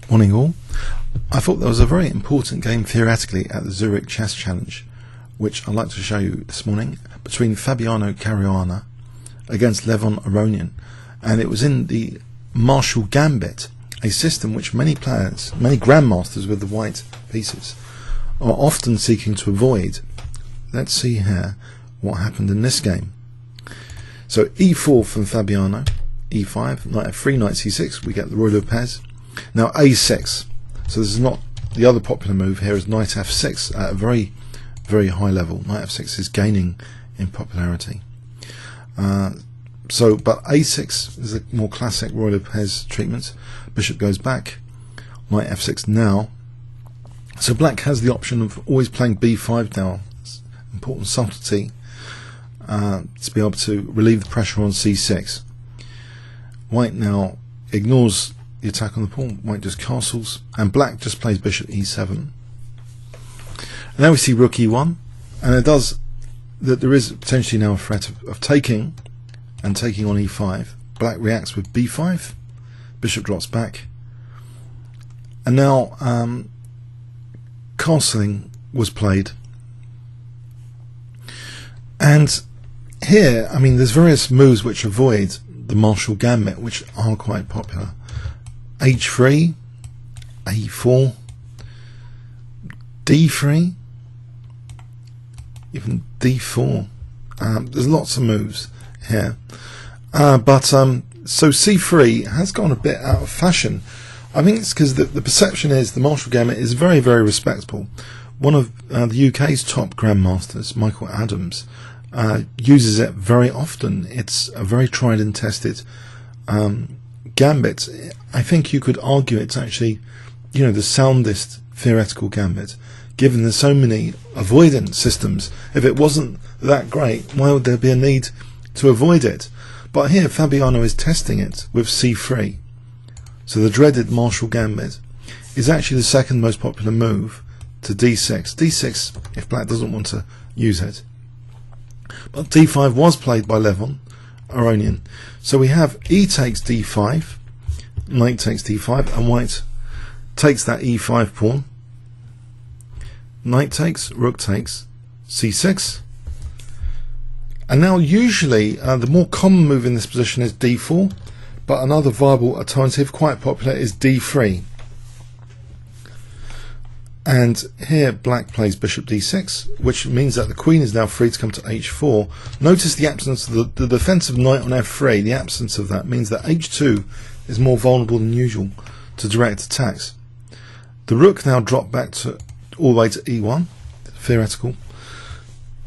Morning all. I thought there was a very important game theoretically at the Zurich Chess Challenge, which I'd like to show you this morning, between Fabiano Caruana against Levon Aronian, and it was in the Marshall Gambit, a system which many players, many grandmasters with the white pieces, are often seeking to avoid. Let's see here what happened in this game. So e4 from Fabiano, e5, knight f3, knight c6, we get the Ruy Lopez. Now a6, so this is not the other popular move here, is knight f6 at a very, very high level. Knight f6 is gaining in popularity. But a6 is a more classic Ruy Lopez treatment. Bishop goes back, knight f6 now. So black has the option of always playing b5 now. It's important subtlety to be able to relieve the pressure on c6. White now ignores the attack on the pawn. White just castles, and black just plays bishop e7. And now we see rook e1, and it does that there is potentially now a threat of taking, and taking on e5. Black reacts with b5, bishop drops back, and now castling was played. And here, I mean, there's various moves which avoid the Marshall Gambit, which are quite popular. h3, a4, d3, even d4. There's lots of moves here, so c3 has gone a bit out of fashion. I think it's because the perception is the Marshall Gambit is very, very respectable. One of the UK's top grandmasters, Michael Adams, uses it very often. It's a very tried and tested gambit. I think you could argue it's actually, the soundest theoretical gambit, given there's so many avoidance systems. If it wasn't that great, why would there be a need to avoid it? But here Fabiano is testing it with c3. So the dreaded Marshall Gambit is actually the second most popular move to d6. d6 if black doesn't want to use it. But d5 was played by Levon Aronian. So we have e takes d5, knight takes d5, and white takes that e5 pawn. Knight takes, rook takes, c6. And now usually the more common move in this position is d4, but another viable alternative, quite popular, is d3. And here black plays bishop d6, which means that the queen is now free to come to h4. Notice the absence of the defensive knight on f3. The absence of that means that h2 is more vulnerable than usual to direct attacks. The rook now dropped back to all the way to e1, theoretical.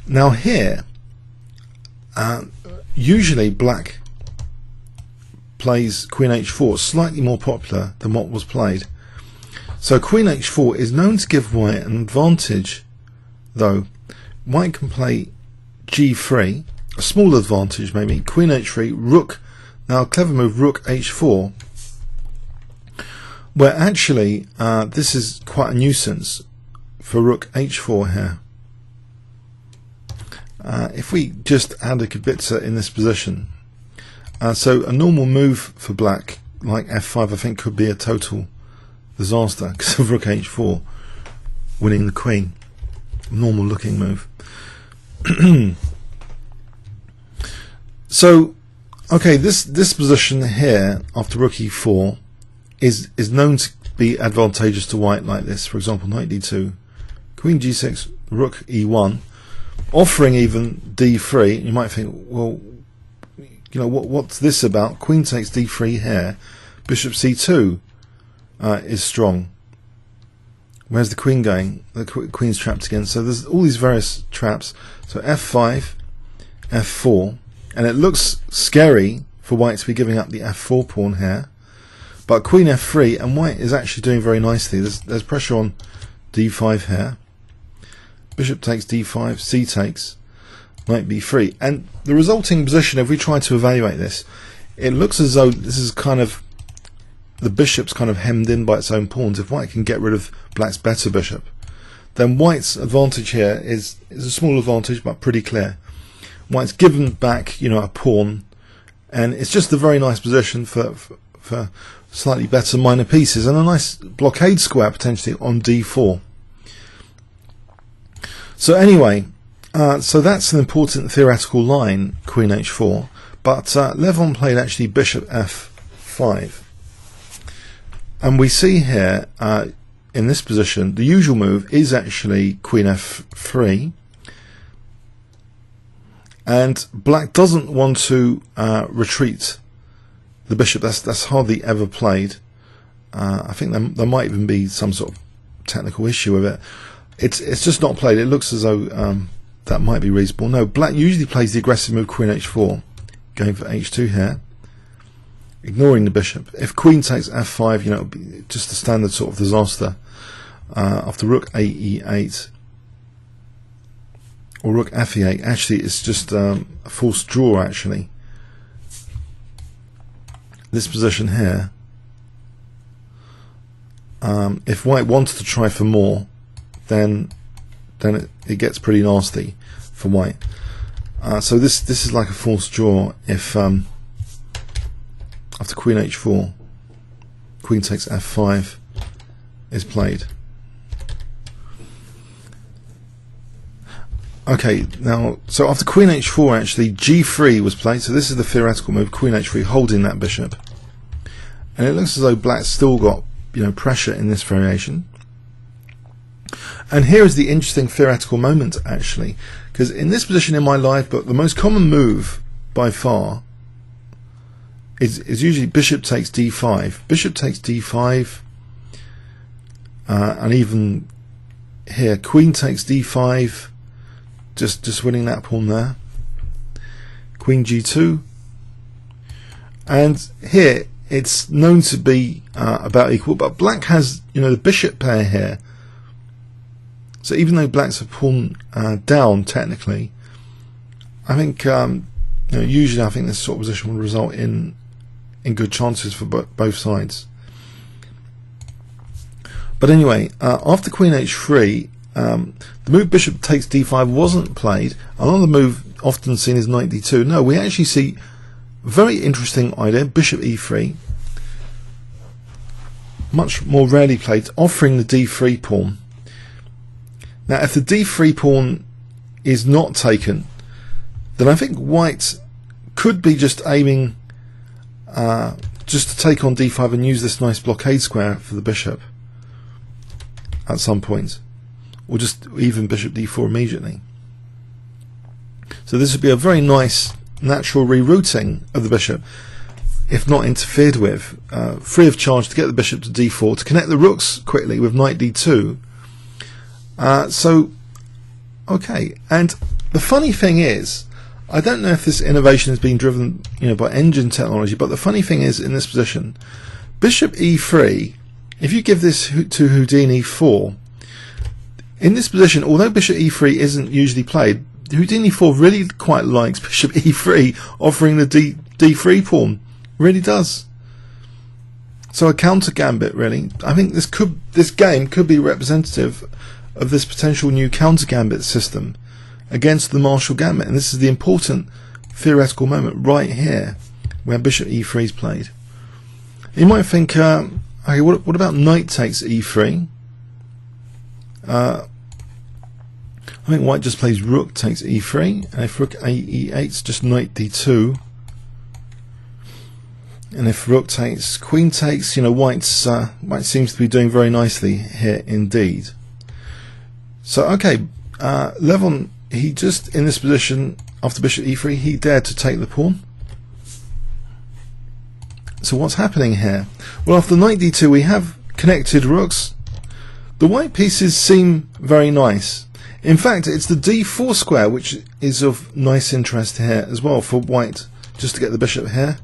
Now here, usually black plays queen h4, slightly more popular than what was played. So queen h4 is known to give white an advantage, though. White can play g3, a small advantage maybe, queen h3, rook, now a clever move, rook h4, where actually this is quite a nuisance for rook h4 here. If we just add a kibitzer in this position, so a normal move for black, like f5, I think could be a total disaster because of rook h4 winning the queen. Normal looking move. So okay, this position here after rook e4 is known to be advantageous to white, like this. For example, knight d2, queen g6, rook e1, offering even d3. You might think, well, what's this about? Queen takes d3 here, bishop c2 is strong. Where's the queen going? The queen's trapped again. So there's all these various traps. So f5, f4, and it looks scary for white to be giving up the f4 pawn here. But queen f3, and white is actually doing very nicely. There's pressure on d5 here. Bishop takes d5, c takes, knight b3, and the resulting position, if we try to evaluate this, it looks as though this is kind of the bishop's kind of hemmed in by its own pawns. If white can get rid of black's better bishop, then white's advantage here is a small advantage but pretty clear. White's given back a pawn, and it's just a very nice position for for slightly better minor pieces, and a nice blockade square potentially on d4. So anyway, so that's an important theoretical line, queen h4, but Levon played actually bishop f5, and we see here in this position the usual move is actually queen f3, and black doesn't want to retreat the bishop. That's hardly ever played. I think there might even be some sort of technical issue with it. It's just not played. It looks as though that might be reasonable. No, black usually plays the aggressive move queen h4, going for h2 here, ignoring the bishop. If queen takes f5, you know, it'll be just a standard sort of disaster. After rook a e8 or rook f e8, actually it's just a false draw. Actually, this position here, if white wanted to try for more, then it gets pretty nasty for white. So this is like a false draw if after queen h4, queen takes f5 is played. Okay, now so after queen h4 actually g3 was played. So this is the theoretical move, queen h3, holding that bishop, and it looks as though black's still got, you know, pressure in this variation. And here is the interesting theoretical moment, actually, because in this position in my live book, the most common move by far is usually bishop takes d5, bishop takes d5, and even here queen takes d5, just winning that pawn there, queen g2, and here it's known to be about equal, but black has, you know, the bishop pair here. So even though black's a pawn down technically, I think you know, usually I think this sort of position will result in good chances for both sides. But anyway, after queen h3, the move bishop takes d5 wasn't played. Another move often seen is knight d2. No, we actually see a very interesting idea, bishop e3, much more rarely played, offering the d3 pawn. Now, if the d3 pawn is not taken, then I think white could be just aiming just to take on d5 and use this nice blockade square for the bishop at some point, or just even bishop d4 immediately. So this would be a very nice natural rerouting of the bishop, if not interfered with, free of charge, to get the bishop to d4, to connect the rooks quickly with knight d2. So, okay, and the funny thing is, I don't know if this innovation has been driven, you know, by engine technology, but the funny thing is, in this position, bishop e3, if you give this to Houdini 4, in this position, although bishop e3 isn't usually played, Houdini 4 really quite likes bishop e3, offering the d3 pawn, really does. So a counter gambit, really. I think this game could be representative of this potential new counter gambit system against the Marshall Gambit, and this is the important theoretical moment right here where bishop e3 is played. You might think, okay, what about knight takes e3? I think white just plays rook takes e3, and if rook a e8, it's just knight d2. And if rook takes, queen takes, you know, white seems to be doing very nicely here indeed. So okay, Levon, he just, in this position, after bishop e3, he dared to take the pawn. So what's happening here? Well, after knight d2, we have connected rooks. The white pieces seem very nice. In fact, it's the d4 square which is of nice interest here as well for white, just to get the bishop here.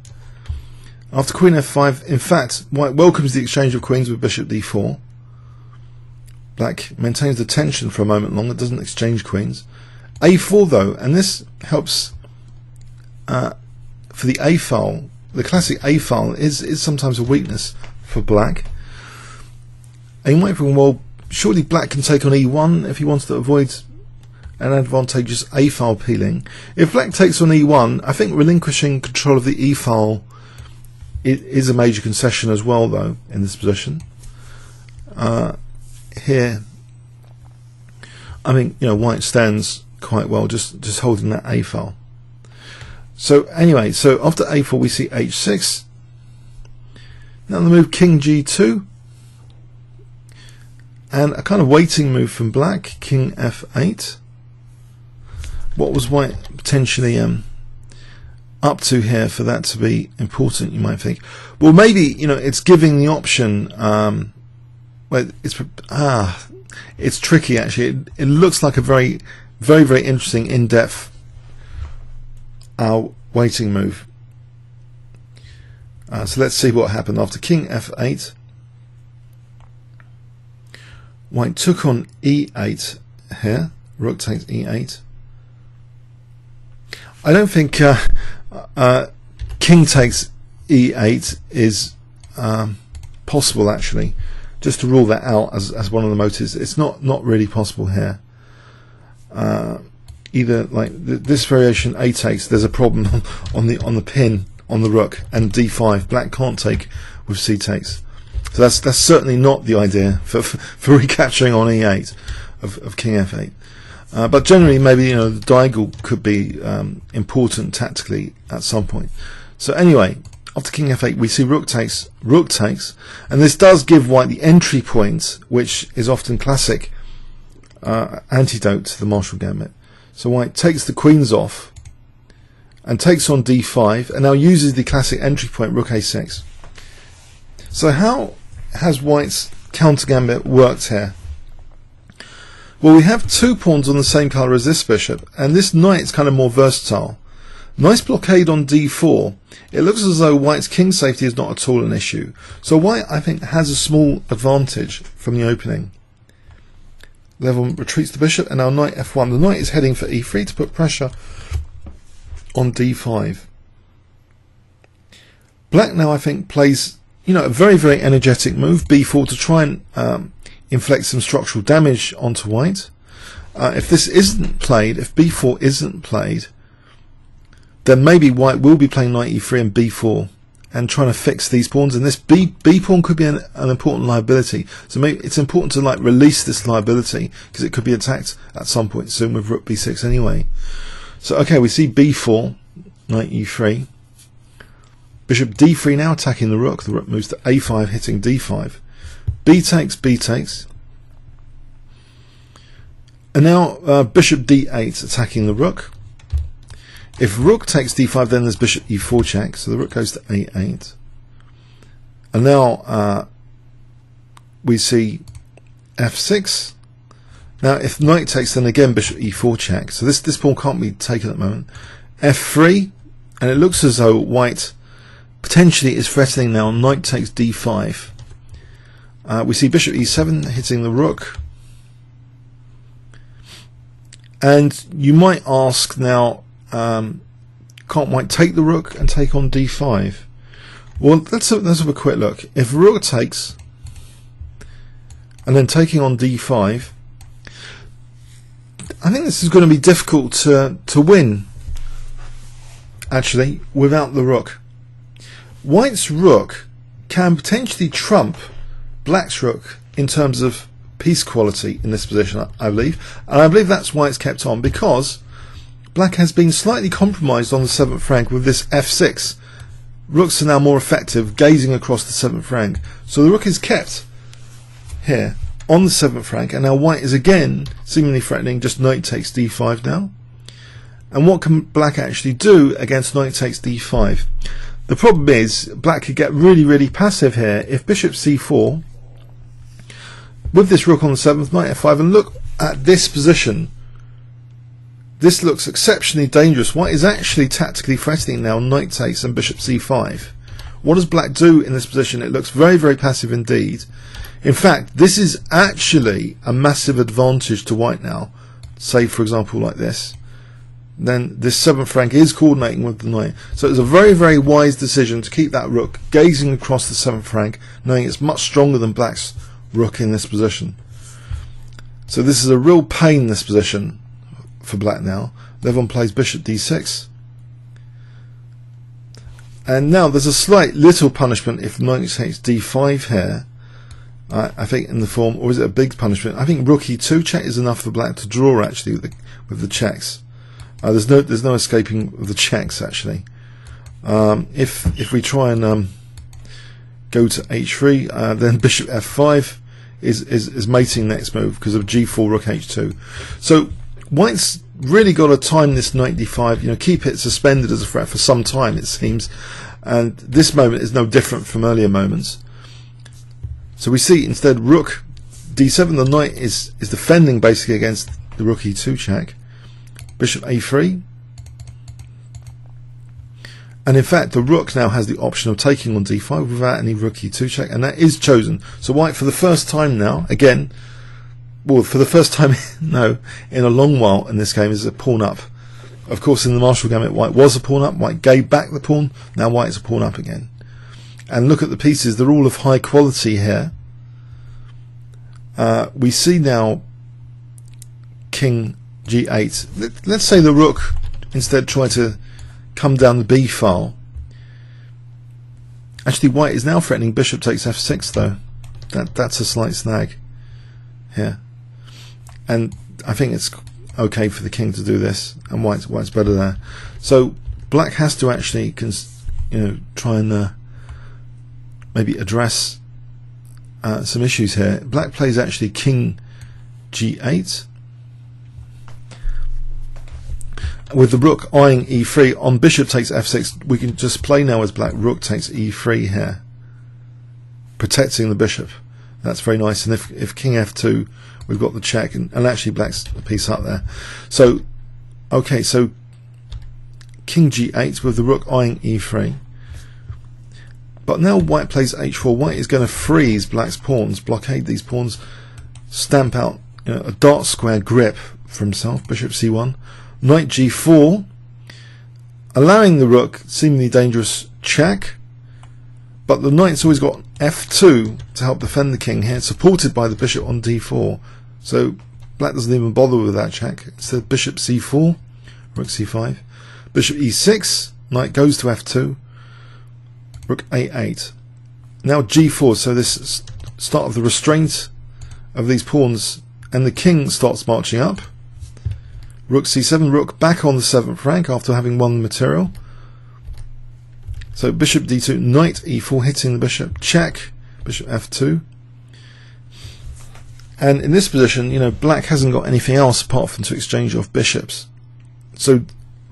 After queen f5, in fact, white welcomes the exchange of queens with bishop d4. Black maintains the tension for a moment longer, doesn't exchange queens. a4 though, and this helps for the a file. The classic a file is sometimes a weakness for black. And you might think, well, surely black can take on e1 if he wants to avoid an advantageous a file peeling. If black takes on e1, I think relinquishing control of the e file it is a major concession as well, though, in this position. Here, I think, you know, white stands quite well, just holding that a file. So anyway, so after a4 we see h6. Now the move king g2, and a kind of waiting move from black, king f8. What was white potentially up to here for that to be important, you might think? Well, maybe, you know, it's giving the option. Well, it's tricky actually. It looks like a very interesting, in-depth waiting move. So let's see what happened after king f8. White took on e8 here. Rook takes e8. I don't think king takes e8 is possible, actually. Just to rule that out as one of the motives, it's not really possible here. Either like this variation a takes, there's a problem on the pin on the rook, and d5. Black can't take with c takes. So that's certainly not the idea for recapturing on e8 of king f8. But generally, maybe, you know, the diagonal could be important tactically at some point. So anyway, after king f8, we see rook takes, and this does give white the entry point, which is often classic antidote to the Marshall Gambit. So white takes the queens off and takes on d5, and now uses the classic entry point, rook a6. So how has white's counter gambit worked here? Well, we have two pawns on the same colour as this bishop, and this knight is kind of more versatile. Nice blockade on d4. It looks as though white's king safety is not at all an issue. So white, I think, has a small advantage from the opening. Levon retreats the bishop, and now knight f1. The knight is heading for e3 to put pressure on d5. Black now, I think, plays, you know, a very energetic move, b4, to try and inflict some structural damage onto white. If this isn't played, if b4 isn't played, then maybe white will be playing knight e3 and b4 and trying to fix these pawns, and this b pawn could be an important liability. So maybe it's important to like release this liability, because it could be attacked at some point soon with rook b6 anyway. So okay, we see b4, knight e3, bishop d3 now attacking the rook moves to a5, hitting d5, b takes, and now bishop d8 attacking the rook. If rook takes d5, then there's bishop e4 check, so the rook goes to a8. And now we see f6. Now if knight takes, then again bishop e4 check, so this pawn can't be taken at the moment. f3, and it looks as though white potentially is threatening now knight takes d5. We see bishop e7 hitting the rook. And you might ask now, can't white take the rook and take on d5? Well, let's have a quick look. If rook takes and then taking on d5, I think this is going to be difficult to win, actually, without the rook. White's rook can potentially trump black's rook in terms of piece quality in this position, I believe, and I believe that's why it's kept on, because black has been slightly compromised on the 7th rank with this f6. Rooks are now more effective gazing across the 7th rank, so the rook is kept here on the 7th rank, and now white is again seemingly threatening just knight takes d5 now. And what can black actually do against knight takes d5? The problem is black could get really passive here if bishop c4 with this rook on the 7th, knight f5, and look at this position. This looks exceptionally dangerous. White is actually tactically threatening now knight takes and bishop c5. What does black do in this position? It looks very passive indeed. In fact, this is actually a massive advantage to white now. Say, for example, like this. Then this 7th rank is coordinating with the knight. So it's a very wise decision to keep that rook gazing across the 7th rank, knowing it's much stronger than black's rook in this position. So this is a real pain, this position, for black now. Levon plays bishop d6. And now there's a slight little punishment if knight takes d5 here. I think in the form, or is it a big punishment? I think rook e2 check is enough for black to draw actually with the checks. There's no escaping the checks actually. If we try and go to h3, then bishop f5 is mating next move because of g4 rook h2. So white's really got to time this knight d5, keep it suspended as a threat for some time, it seems, and this moment is no different from earlier moments. So we see instead rook d7, the knight is defending basically against the rook e2 check. Bishop a3, and in fact the rook now has the option of taking on d5 without any rook e2 check, and that is chosen. So white for the first time now, again, well, for the first time no, in a long while in this game, is a pawn up. Of course in the Marshall Gambit white was a pawn up, white gave back the pawn, now white is a pawn up again. And look at the pieces, they're all of high quality here. We see now king g8. Let's say the rook instead tried to come down the b file. Actually white is now threatening bishop takes f6 though. That's a slight snag here. And I think it's okay for the king to do this, and white's better there. So black has to actually try and maybe address some issues here. Black plays actually king g8 with the rook eyeing e3. On bishop takes f6 we can just play now as black rook takes e3 here, protecting the bishop. That's very nice. And if king f2 we've got the check, and actually black's a piece up there. So okay, so king g8 with the rook eyeing e3. But now white plays h4. White is going to freeze black's pawns, blockade these pawns, stamp out a dark square grip for himself. Bishop c1, knight g4, allowing the rook seemingly dangerous check, but the knight's always got f2 to help defend the king here, supported by the bishop on d4. So black doesn't even bother with that check. Instead bishop c4, rook c5, bishop e6, knight goes to f2, rook a8. Now g4, so this start of the restraint of these pawns, and the king starts marching up. Rook c7, rook back on the 7th rank after having won the material. So bishop d2, knight e4 hitting the bishop, check, bishop f2. And in this position, black hasn't got anything else apart from to exchange off bishops. So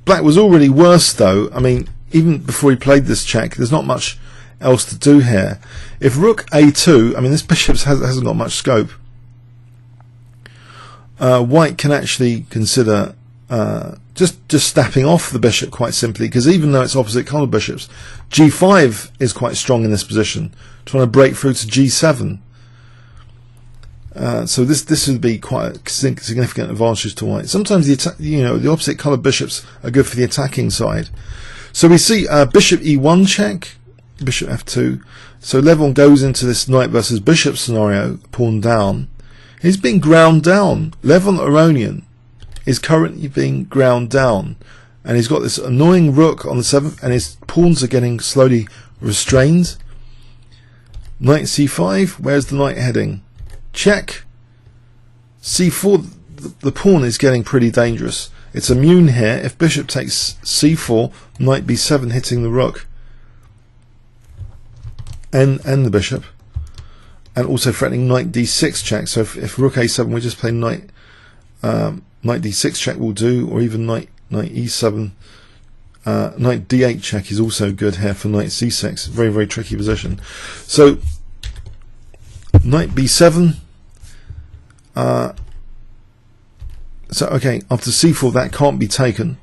black was already worse though. I mean, even before he played this check, there's not much else to do here. If rook a2, I mean, this bishop hasn't got much scope. White can actually consider just snapping off the bishop quite simply, because even though it's opposite coloured bishops, g5 is quite strong in this position, trying to break through to g7. So this would be quite a significant advantage to white. Sometimes the opposite coloured bishops are good for the attacking side. So we see bishop e1 check, bishop f2. So Levon goes into this knight versus bishop scenario, pawn down. He's being ground down. Levon Aronian is currently being ground down, and he's got this annoying rook on the 7th, and his pawns are getting slowly restrained. Knight c5, where's the knight heading? Check. c4, the pawn is getting pretty dangerous. It's immune here. If bishop takes c4, knight b7 hitting the rook and the bishop, and also threatening knight d6 check. So if rook a7, we just play knight d6 check will do, or even knight e7. Knight d8 check is also good here for knight c6. Very, very tricky position. So knight b7. So okay, after c4 that can't be taken.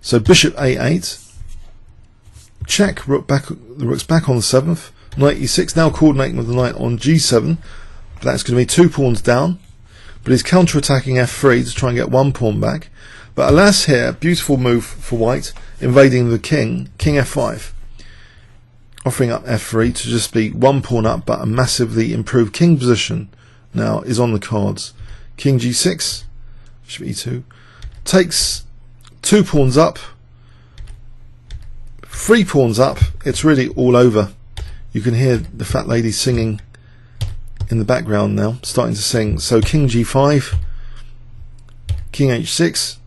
So bishop a8. Check. Rook back. The rook's back on the 7th. Knight e6, now coordinating with the knight on g7. That's going to be 2 pawns down, but he's counter-attacking f3 to try and get 1 pawn back. But alas here, beautiful move for white, invading the king f5, offering up f3 to just be 1 pawn up, but a massively improved king position now is on the cards. King g6, bishop e2, takes 2 pawns up, 3 pawns up, it's really all over. You can hear the fat lady singing in the background now, starting to sing. So king g5, king h6,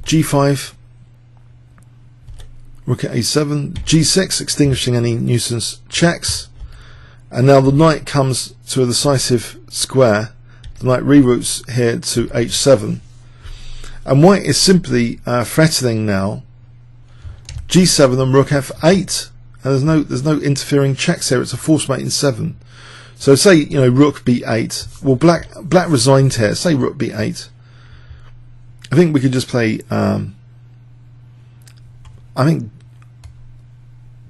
g5, rook at a7, g6, extinguishing any nuisance checks. And now the knight comes to a decisive square. The knight reroutes here to h7. And white is simply threatening now g7 and rook f8. And there's no interfering checks here. It's a force mate in 7. So say, you know, rook b8. Well, black resigned here. Say rook b8. I think we could just play. I think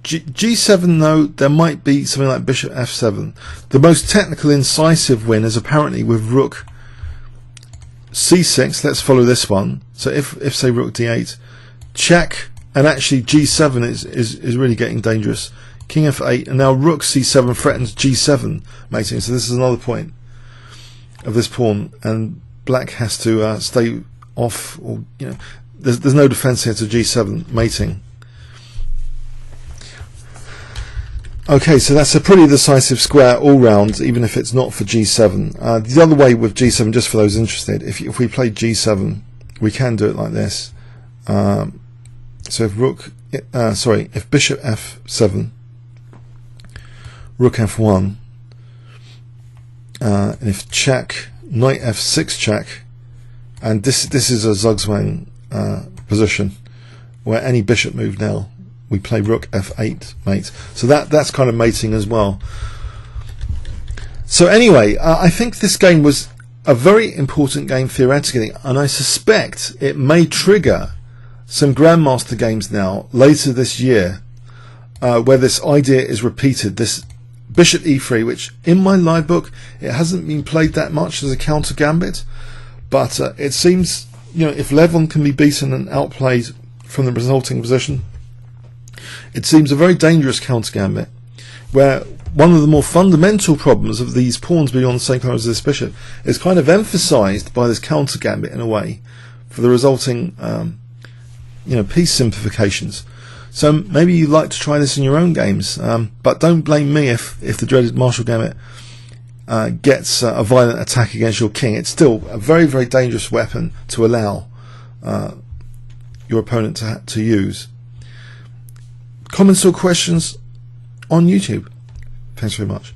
g7 though. There might be something like bishop f7. The most technical incisive win is apparently with rook c6. Let's follow this one. So if say rook d8, check, and actually g7 is really getting dangerous. King f8, and now rook c7 threatens g7 mating. So this is another point of this pawn, and black has to stay off. Or, you know, there's no defense here to g7 mating. Okay, so that's a pretty decisive square all round, even if it's not for g7. The other way with g7, just for those interested, if we play g7, we can do it like this. So if bishop f7, rook f1, and if check, knight f6 check, and this is a zugzwang position where any bishop move now, we play rook f8 mate. So that's kind of mating as well. So anyway, I think this game was a very important game theoretically, and I suspect it may trigger some Grandmaster games now later this year, where this idea is repeated, this bishop e3, which in my live book it hasn't been played that much as a counter gambit, but it seems, you know, if Levon can be beaten and outplayed from the resulting position, it seems a very dangerous counter gambit, where one of the more fundamental problems of these pawns being on the same color as this bishop is kind of emphasized by this counter gambit in a way for the resulting piece simplifications. So maybe you'd like to try this in your own games, but don't blame me if the dreaded Marshall Gambit gets a violent attack against your king. It's still a very, very dangerous weapon to allow your opponent to use. Comments or questions on YouTube? Thanks very much.